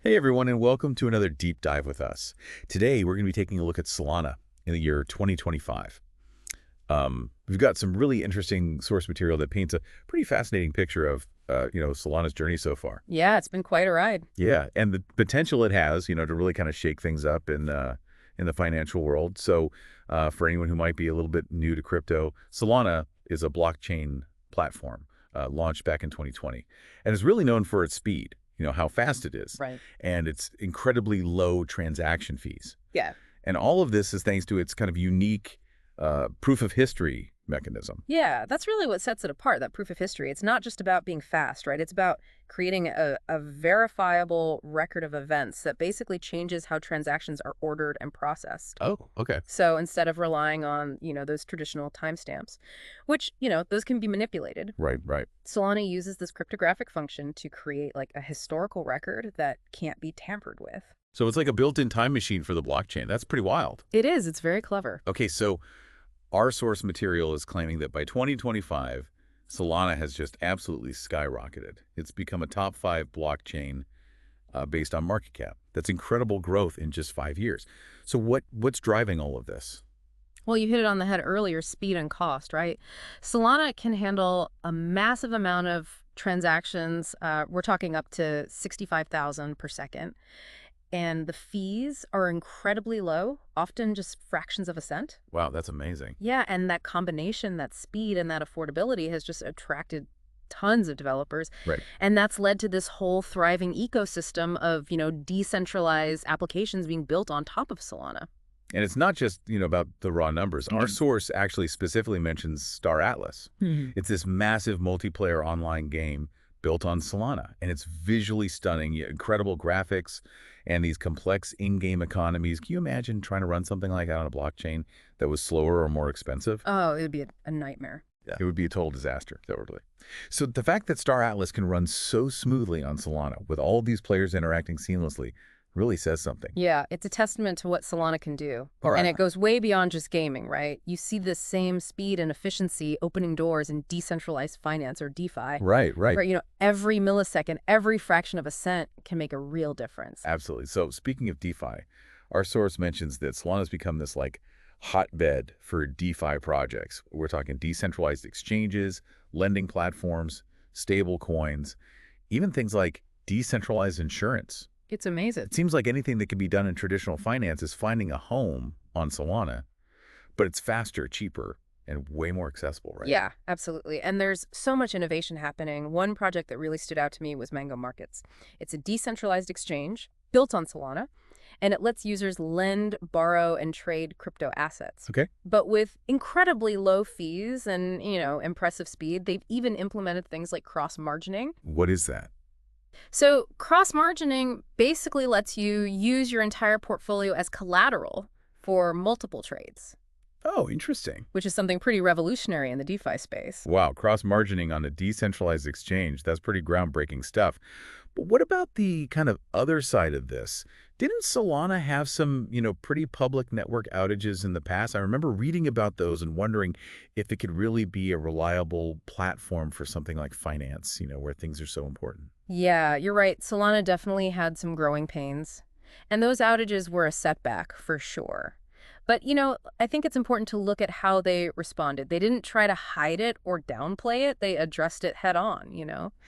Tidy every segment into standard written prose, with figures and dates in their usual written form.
Hey everyone, and welcome to another deep dive with us. Today, we're going to be taking a look at Solana in the year 2025. We've got some really interesting source material that paints a pretty fascinating picture of, Solana's journey so far. Yeah, it's been quite a ride. Yeah, and the potential it has, to really kind of shake things up in the financial world. So, for anyone who might be a little bit new to crypto, Solana is a blockchain platform launched back in 2020, and is really known for its speed. How fast it is, Right. and its incredibly low transaction fees. Yeah. And all of this is thanks to its kind of unique proof of history mechanism. Yeah, that's really what sets it apart, that proof of history. It's not just about being fast, right? It's about creating a verifiable record of events that basically changes how transactions are ordered and processed. Oh, okay. So instead of relying on, those traditional timestamps, which, those can be manipulated, Right, right. Solana uses this cryptographic function to create like a historical record that can't be tampered with. So it's like a built-in time machine for the blockchain. That's pretty wild. It is. It's very clever. Okay, so our source material is claiming that by 2025, Solana has just absolutely skyrocketed. It's become a top 5 blockchain based on market cap. That's incredible growth in just 5 years. So what's driving all of this? Well, you hit it on the head earlier, speed and cost, right? Solana can handle a massive amount of transactions. We're talking up to 65,000 per second. And the fees are incredibly low, often just fractions of a cent. Wow, that's amazing. Yeah, and that combination, that speed and that affordability has just attracted tons of developers. Right. And that's led to this whole thriving ecosystem of, decentralized applications being built on top of Solana. And it's not just, about the raw numbers. Our source actually specifically mentions Star Atlas. It's this massive multiplayer online game built on Solana, and it's visually stunning, incredible graphics, and these complex in-game economies. Can you imagine trying to run something like that on a blockchain that was slower or more expensive? Oh, it would be a nightmare. Yeah. It would be a total disaster, totally. So the fact that Star Atlas can run so smoothly on Solana, with all these players interacting seamlessly, really says something. Yeah, it's a testament to what Solana can do. All right. And it goes way beyond just gaming, right? You see the same speed and efficiency opening doors in decentralized finance or DeFi. Right, right. Where, every millisecond, every fraction of a cent can make a real difference. Absolutely. So speaking of DeFi, our source mentions that Solana's become this hotbed for DeFi projects. We're talking decentralized exchanges, lending platforms, stable coins, even things like decentralized insurance. It's amazing. It seems like anything that can be done in traditional finance is finding a home on Solana, but it's faster, cheaper, and way more accessible, right? Yeah, absolutely. And there's so much innovation happening. One project that really stood out to me was Mango Markets. It's a decentralized exchange built on Solana, and it lets users lend, borrow, and trade crypto assets. Okay. But with incredibly low fees and, impressive speed, they've even implemented things like cross-margining. What is that? So cross-margining basically lets you use your entire portfolio as collateral for multiple trades, Oh, interesting. which is something pretty revolutionary in the DeFi space. Wow, cross-margining on a decentralized exchange. That's pretty groundbreaking stuff. But what about the kind of other side of this? Didn't Solana have some, pretty public network outages in the past? I remember reading about those and wondering if it could really be a reliable platform for something like finance, where things are so important. Yeah, you're right. Solana definitely had some growing pains, and those outages were a setback for sure. But, I think it's important to look at how they responded. They didn't try to hide it or downplay it. They addressed it head on.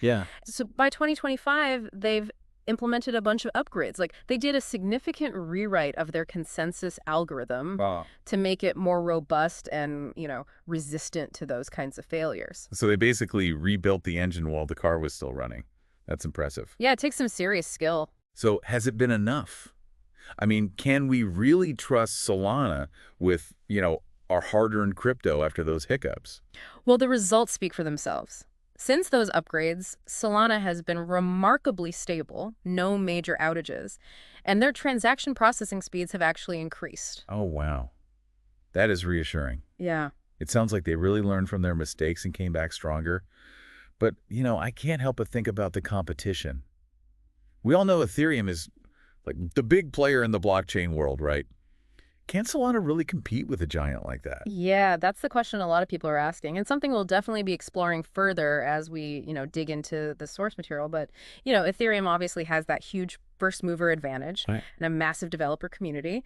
Yeah. So by 2025, they've implemented a bunch of upgrades. Like they did a significant rewrite of their consensus algorithm Wow. to make it more robust and, resistant to those kinds of failures. So they basically rebuilt the engine while the car was still running. That's impressive. Yeah, it takes some serious skill. So has it been enough? I mean, can we really trust Solana with, our hard-earned crypto after those hiccups? Well, the results speak for themselves. Since those upgrades, Solana has been remarkably stable, no major outages, and their transaction processing speeds have actually increased. Oh, wow. That is reassuring. Yeah. It sounds like they really learned from their mistakes and came back stronger. But, I can't help but think about the competition. We all know Ethereum is like the big player in the blockchain world, right? Can Solana really compete with a giant like that? Yeah, that's the question a lot of people are asking, and something we'll definitely be exploring further as we, dig into the source material. But, Ethereum obviously has that huge first mover advantage Right. and a massive developer community.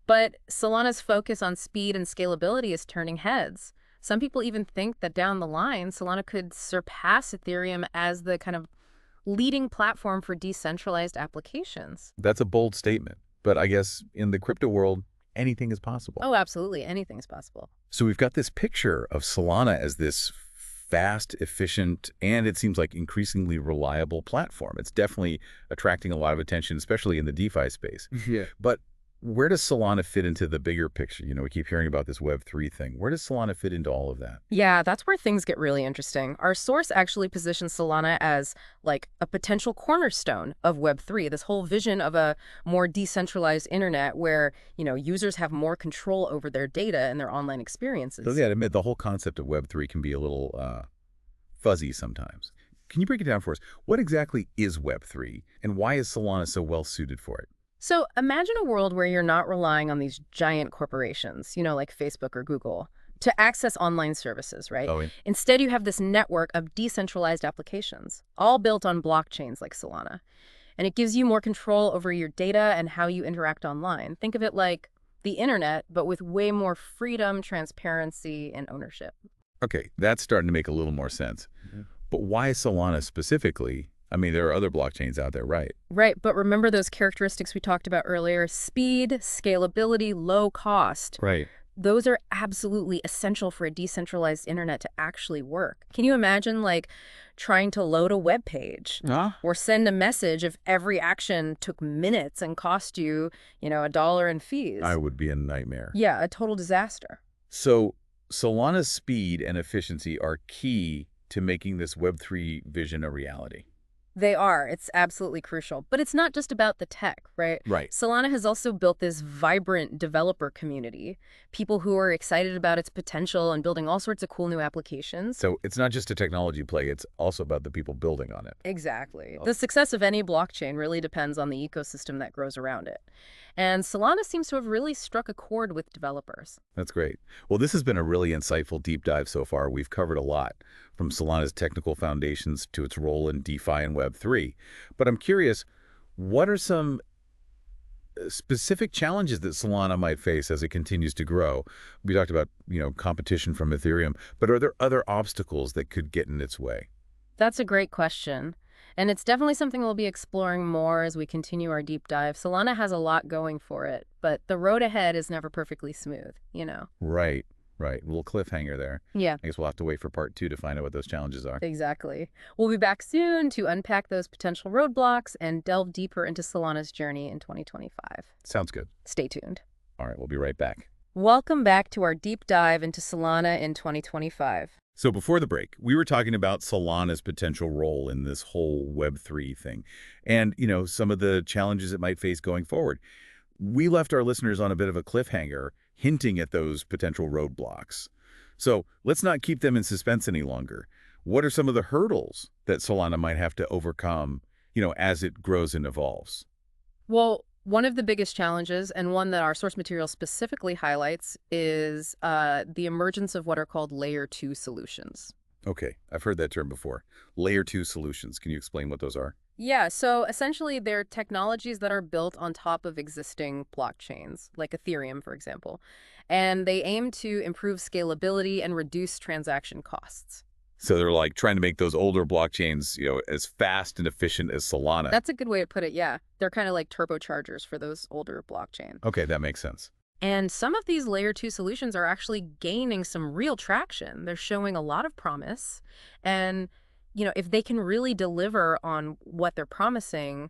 But Solana's focus on speed and scalability is turning heads. Some people even think that down the line, Solana could surpass Ethereum as the kind of leading platform for decentralized applications. That's a bold statement, but I guess in the crypto world, anything is possible. Oh, absolutely. Anything's possible. So we've got this picture of Solana as this fast, efficient, and it seems like increasingly reliable platform. It's definitely attracting a lot of attention, especially in the DeFi space. Yeah. But where does Solana fit into the bigger picture? We keep hearing about this Web3 thing. Where does Solana fit into all of that? Yeah, that's where things get really interesting. Our source actually positions Solana as like a potential cornerstone of Web3, this whole vision of a more decentralized internet where, users have more control over their data and their online So experiences. yeah, I admit the whole concept of Web3 can be a little fuzzy sometimes. Can you break it down for us? What exactly is Web3, and why is Solana so well suited for it? So imagine a world where you're not relying on these giant corporations, like Facebook or Google, to access online services, right? Oh, Instead, you have this network of decentralized applications, all built on blockchains like Solana. And it gives you more control over your data and how you interact online. Think of it like the internet, but with way more freedom, transparency, and ownership. okay, that's starting to make a little more sense. Mhm. But why Solana specifically? I mean, there are other blockchains out there, right? Right, but remember those characteristics we talked about earlier: speed, scalability, low cost. Right. Those are absolutely essential for a decentralized internet to actually work. Can you imagine, like, trying to load a web page Huh? or send a message if every action took minutes and cost you, $1 in fees? I would be a nightmare. Yeah, a total disaster. So Solana's speed and efficiency are key to making this Web3 vision a reality. They are. It's absolutely crucial. But it's not just about the tech, right? Right. Solana has also built this vibrant developer community, people who are excited about its potential and building all sorts of cool new applications. So it's not just a technology play, it's also about the people building on it. Exactly. The success of any blockchain really depends on the ecosystem that grows around it. And Solana seems to have really struck a chord with developers. That's great. Well, this has been a really insightful deep dive so far. We've covered a lot, from Solana's technical foundations to its role in DeFi and Web3. But I'm curious, what are some specific challenges that Solana might face as it continues to grow? We talked about, competition from Ethereum, but are there other obstacles that could get in its way? That's a great question. And it's definitely something we'll be exploring more as we continue our deep dive. Solana has a lot going for it, but the road ahead is never perfectly smooth. Right, right. A little cliffhanger there. Yeah, I guess we'll have to wait for part 2 to find out what those challenges are. exactly. We'll be back soon to unpack those potential roadblocks and delve deeper into Solana's journey in 2025. Sounds good. Stay tuned. All right, we'll be right back. Welcome back to our deep dive into Solana in 2025. So before the break, we were talking about Solana's potential role in this whole Web3 thing and, some of the challenges it might face going forward. We left our listeners on a bit of a cliffhanger, hinting at those potential roadblocks. So let's not keep them in suspense any longer. What are some of the hurdles that Solana might have to overcome, as it grows and evolves? Well, one of the biggest challenges, and one that our source material specifically highlights, is the emergence of what are called layer 2 solutions. Okay, I've heard that term before. Layer 2 solutions. Can you explain what those are? Yeah, so essentially they're technologies that are built on top of existing blockchains, like Ethereum, for example. And they aim to improve scalability and reduce transaction costs. So they're like trying to make those older blockchains, as fast and efficient as Solana. That's a good way to put it, yeah. They're kind of like turbochargers for those older blockchains. Okay, that makes sense. And some of these layer 2 solutions are actually gaining some real traction. They're showing a lot of promise. And, if they can really deliver on what they're promising,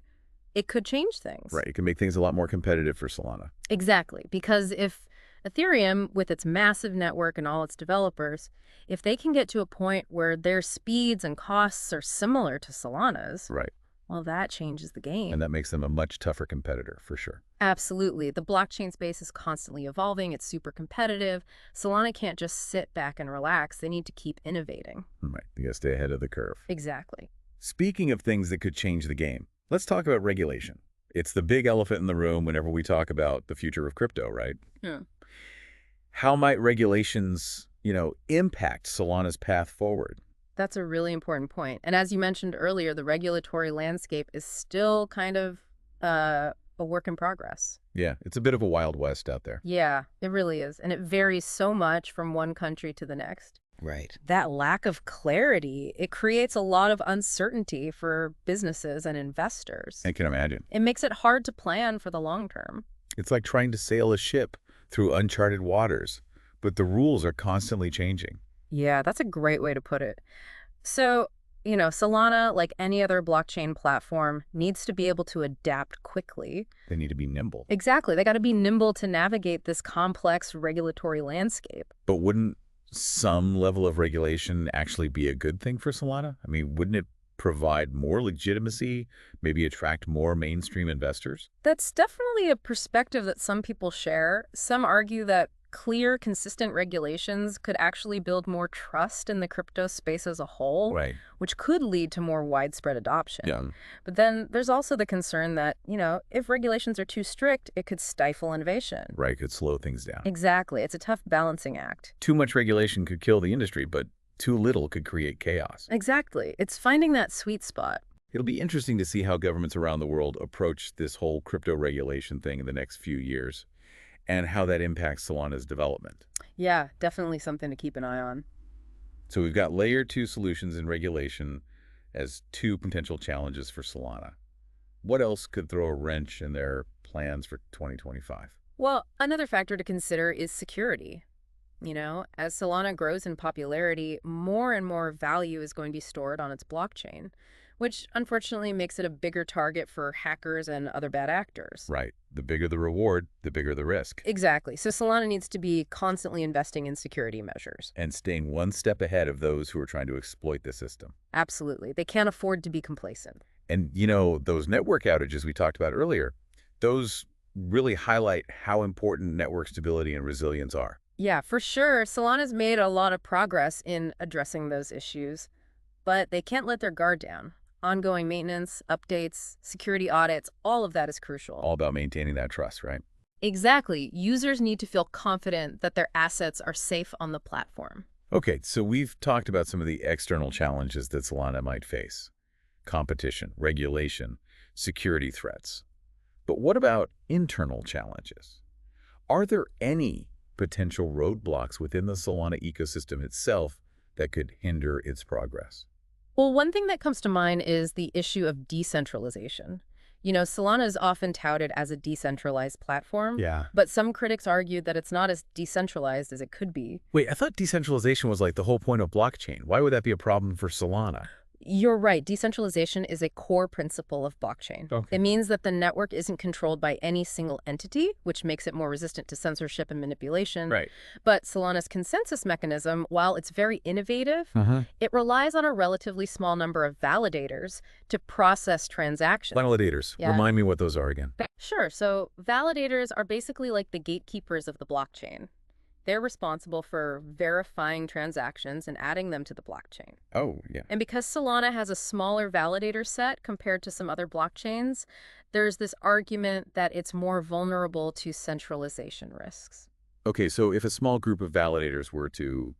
it could change things. Right, it can make things a lot more competitive for Solana. Exactly. Because if Ethereum, with its massive network and all its developers, if they can get to a point where their speeds and costs are similar to Solana's, Right, well, that changes the game. and that makes them a much tougher competitor, for sure. Absolutely. The blockchain space is constantly evolving. It's super competitive. Solana can't just sit back and relax. They need to keep innovating. Right, you gotta stay ahead of the curve. Exactly. Speaking of things that could change the game, let's talk about regulation. It's the big elephant in the room whenever we talk about the future of crypto, right? Yeah. How might regulations, impact Solana's path forward? That's a really important point. And as you mentioned earlier, the regulatory landscape is still kind of a work in progress. Yeah, it's a bit of a wild west out there. Yeah, it really is. And it varies so much from one country to the next. Right. That lack of clarity, it creates a lot of uncertainty for businesses and investors. I can imagine. It makes it hard to plan for the long term. It's like trying to sail a ship through uncharted waters, but the rules are constantly changing. Yeah, that's a great way to put it. So, Solana, like any other blockchain platform, needs to be able to adapt quickly. They need to be nimble. Exactly. They got to be nimble to navigate this complex regulatory landscape. But wouldn't some level of regulation actually be a good thing for Solana? I mean, wouldn't it provide more legitimacy, maybe attract more mainstream investors? That's definitely a perspective that some people share. Some argue that clear, consistent regulations could actually build more trust in the crypto space as a whole, Right. which could lead to more widespread adoption. Yeah. But then there's also the concern that, if regulations are too strict, it could stifle innovation. Right, could slow things down. Exactly. It's a tough balancing act. Too much regulation could kill the industry, but too little could create chaos. Exactly. It's finding that sweet spot. It'll be interesting to see how governments around the world approach this whole crypto regulation thing in the next few years and how that impacts Solana's development. Yeah, definitely something to keep an eye on. So we've got layer 2 solutions and regulation as two potential challenges for Solana. What else could throw a wrench in their plans for 2025? Well, another factor to consider is security. As Solana grows in popularity, more and more value is going to be stored on its blockchain, which unfortunately makes it a bigger target for hackers and other bad actors. Right. The bigger the reward, the bigger the risk. Exactly. So Solana needs to be constantly investing in security measures. And staying one step ahead of those who are trying to exploit the system. Absolutely. They can't afford to be complacent. And, those network outages we talked about earlier, those really highlight how important network stability and resilience are. Yeah, for sure. Solana's made a lot of progress in addressing those issues, but they can't let their guard down. Ongoing maintenance, updates, security audits, all of that is crucial. All about maintaining that trust, right? Exactly. Users need to feel confident that their assets are safe on the platform. Okay, so we've talked about some of the external challenges that Solana might face. Competition, regulation, security threats. But what about internal challenges? Are there any potential roadblocks within the Solana ecosystem itself that could hinder its progress? Well, one thing that comes to mind is the issue of decentralization. Solana is often touted as a decentralized platform, Yeah. but some critics argue that it's not as decentralized as it could be. Wait, I thought decentralization was like the whole point of blockchain. Why would that be a problem for Solana? You're right. Decentralization is a core principle of blockchain. Okay. It means that the network isn't controlled by any single entity, which makes it more resistant to censorship and manipulation. Right. But Solana's consensus mechanism, while it's very innovative, it relies on a relatively small number of validators to process transactions. Validators. Yeah. Remind me what those are again. Sure. So validators are basically like the gatekeepers of the blockchain. They're responsible for verifying transactions and adding them to the blockchain. Oh, yeah. And because Solana has a smaller validator set compared to some other blockchains, there's this argument that it's more vulnerable to centralization risks. Okay, so if a small group of validators were to,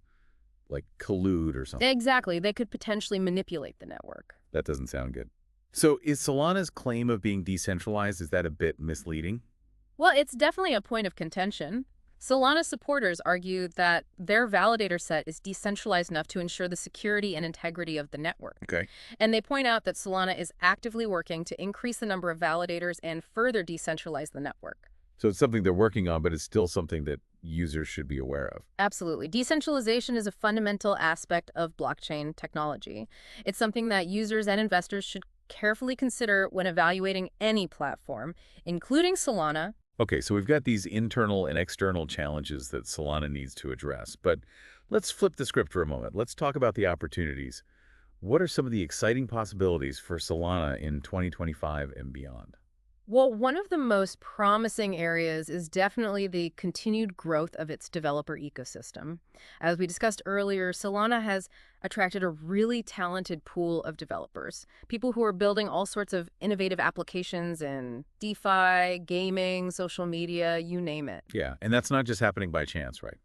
collude or something, Exactly. They could potentially manipulate the network. that doesn't sound good. So is Solana's claim of being decentralized, is that a bit misleading? Well, it's definitely a point of contention. Solana supporters argue that their validator set is decentralized enough to ensure the security and integrity of the network. Okay. And they point out that Solana is actively working to increase the number of validators and further decentralize the network. So it's something they're working on, but it's still something that users should be aware of. Absolutely. Decentralization is a fundamental aspect of blockchain technology. It's something that users and investors should carefully consider when evaluating any platform, including Solana. Okay, so we've got these internal and external challenges that Solana needs to address, but let's flip the script for a moment. Let's talk about the opportunities. What are some of the exciting possibilities for Solana in 2025 and beyond? Well, one of the most promising areas is definitely the continued growth of its developer ecosystem. As we discussed earlier, Solana has attracted a really talented pool of developers, people who are building all sorts of innovative applications in DeFi, gaming, social media, you name it. Yeah, and that's not just happening by chance, right?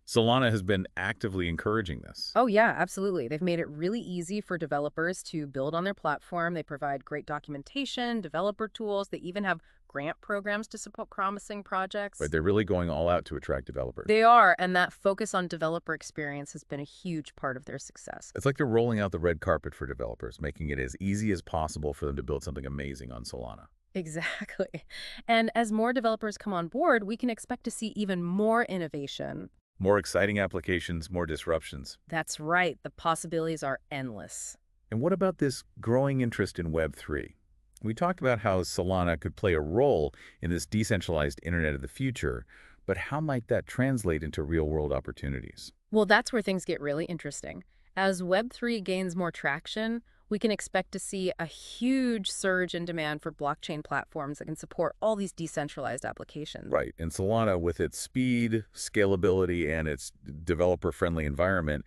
Solana has been actively encouraging this. Oh, yeah, absolutely. They've made it really easy for developers to build on their platform. They provide great documentation, developer tools. They even have grant programs to support promising Right, projects. they're really going all out to attract developers. They are, and that focus on developer experience has been a huge part of their success. It's like they're rolling out the red carpet for developers, making it as easy as possible for them to build something amazing on Solana. Exactly. And as more developers come on board, we can expect to see even more innovation. More exciting applications, more disruptions. That's right. The possibilities are endless. And what about this growing interest in Web3? We talked about how Solana could play a role in this decentralized internet of the future, but how might that translate into real-world opportunities? Well, that's where things get really interesting. As Web3 gains more traction, we can expect to see a huge surge in demand for blockchain platforms that can support all these decentralized applications. Right, and Solana, with its speed, scalability, and its developer-friendly environment,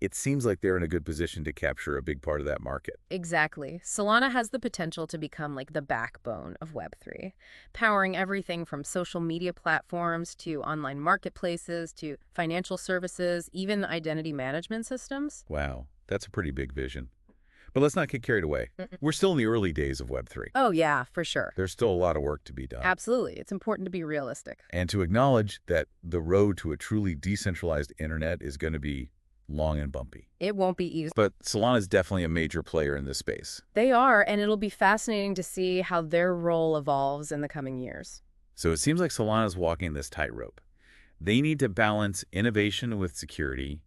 it seems like they're in a good position to capture a big part of that market. Exactly. Solana has the potential to become like the backbone of Web3, powering everything from social media platforms to online marketplaces to financial services, even identity management systems. Wow, that's a pretty big vision. But let's not get carried away. Mm-mm. We're still in the early days of Web3. Oh, yeah, for sure. There's still a lot of work to be done. Absolutely. It's important to be realistic. And to acknowledge that the road to a truly decentralized internet is going to be long and bumpy. It won't be easy. But Solana is definitely a major player in this space. They are, and it'll be fascinating to see how their role evolves in the coming years. So it seems like Solana's walking this tightrope. They need to balance innovation with security,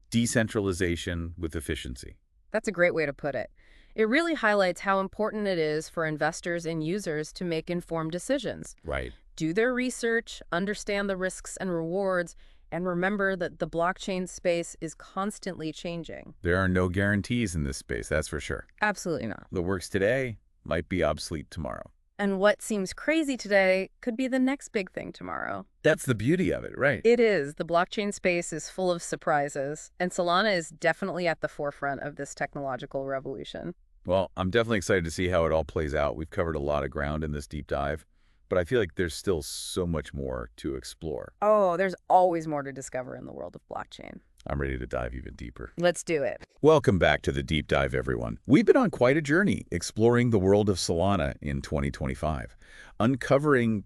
decentralization with efficiency. That's a great way to put it. It really highlights how important it is for investors and users to make informed decisions, Right. do their research, understand the risks and rewards, and remember that the blockchain space is constantly changing. There are no guarantees in this space, that's for sure. Absolutely not. What works today might be obsolete tomorrow. And what seems crazy today could be the next big thing tomorrow. That's the beauty of it, right? It is. The blockchain space is full of surprises, and Solana is definitely at the forefront of this technological revolution. Well, I'm definitely excited to see how it all plays out. We've covered a lot of ground in this deep dive, but I feel like there's still so much more to explore. Oh, there's always more to discover in the world of blockchain. I'm ready to dive even deeper. Let's do it. Welcome back to the Deep Dive, everyone. We've been on quite a journey exploring the world of Solana in 2025, uncovering,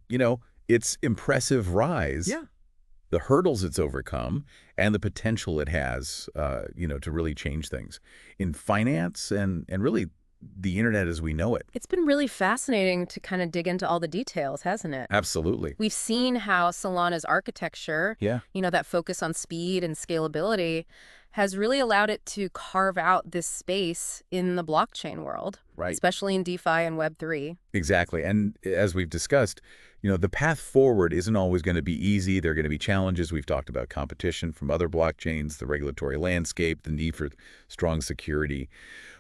its impressive rise, the hurdles it's overcome, and the potential it has, to really change things in finance and really the internet as we know it. It's been really fascinating to kind of dig into all the details, hasn't it? Absolutely. We've seen how Solana's architecture, Yeah. that focus on speed and scalability, has really allowed it to carve out this space in the blockchain world, Right. especially in DeFi and Web3. Exactly. And as we've discussed, the path forward isn't always going to be easy. There are going to be challenges. We've talked about competition from other blockchains, the regulatory landscape, the need for strong security.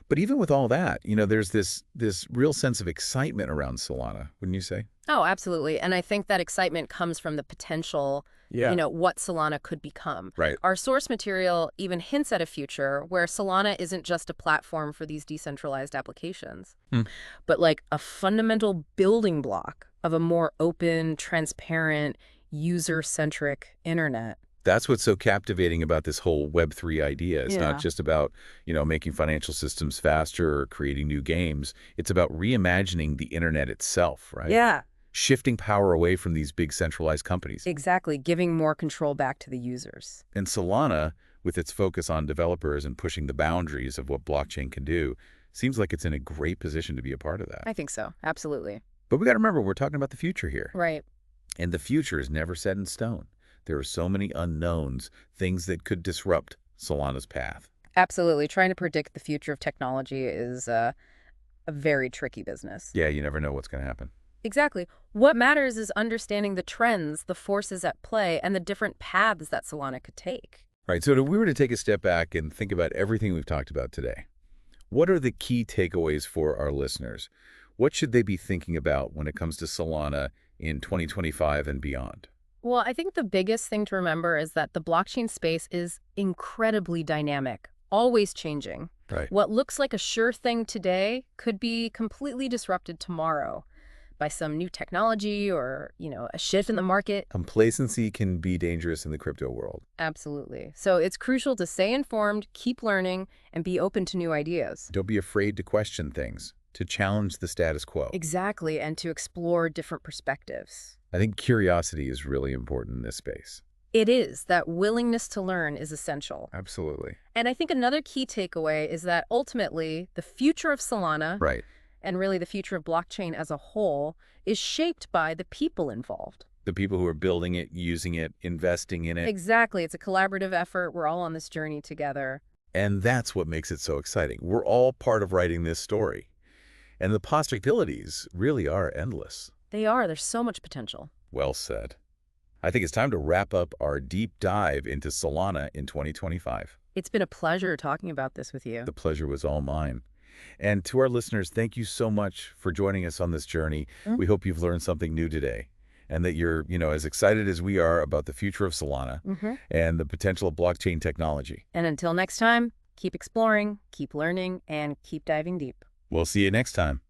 But even with all that, there's this real sense of excitement around Solana, wouldn't you say? Oh, absolutely. And I think that excitement comes from the potential, what Solana could become. Right. Our source material even hints at a future where Solana isn't just a platform for these decentralized applications, but like a fundamental building block of a more open, transparent, user-centric internet. That's what's so captivating about this whole Web3 idea. It's not just about, making financial systems faster or creating new games. It's about reimagining the internet itself, right? Yeah, Shifting power away from these big centralized companies. exactly. Giving more control back to the users. And Solana, with its focus on developers and pushing the boundaries of what blockchain can do, seems like it's in a great position to be a part of that. I think so. Absolutely. But we got to remember, we're talking about the future here. Right. And the future is never set in stone. There are so many unknowns, things that could disrupt Solana's path. Absolutely. Trying to predict the future of technology is a very tricky business. Yeah, you never know what's going to happen. Exactly. What matters is understanding the trends, the forces at play, and the different paths that Solana could take. Right, so if we were to take a step back and think about everything we've talked about today, what are the key takeaways for our listeners? What should they be thinking about when it comes to Solana in 2025 and beyond? Well, I think the biggest thing to remember is that the blockchain space is incredibly dynamic, always changing. Right. What looks like a sure thing today could be completely disrupted tomorrow by some new technology or, a shift in the market. Complacency can be dangerous in the crypto world. Absolutely. So it's crucial to stay informed, keep learning, and be open to new ideas. Don't be afraid to question things, to challenge the status quo. Exactly, and to explore different perspectives. I think curiosity is really important in this space. It is. That willingness to learn is essential. Absolutely. And I think another key takeaway is that ultimately the future of Solana, Right. and really the future of blockchain as a whole, is shaped by the people involved. The people who are building it, using it, investing in it. Exactly. It's a collaborative effort. We're all on this journey together. And that's what makes it so exciting. We're all part of writing this story. And the possibilities really are endless. They are. There's so much potential. Well said. I think it's time to wrap up our deep dive into Solana in 2025. It's been a pleasure talking about this with you. The pleasure was all mine. And to our listeners, thank you so much for joining us on this journey. We hope you've learned something new today and that you're, as excited as we are about the future of Solana and the potential of blockchain technology. And until next time, keep exploring, keep learning, and keep diving deep. We'll see you next time.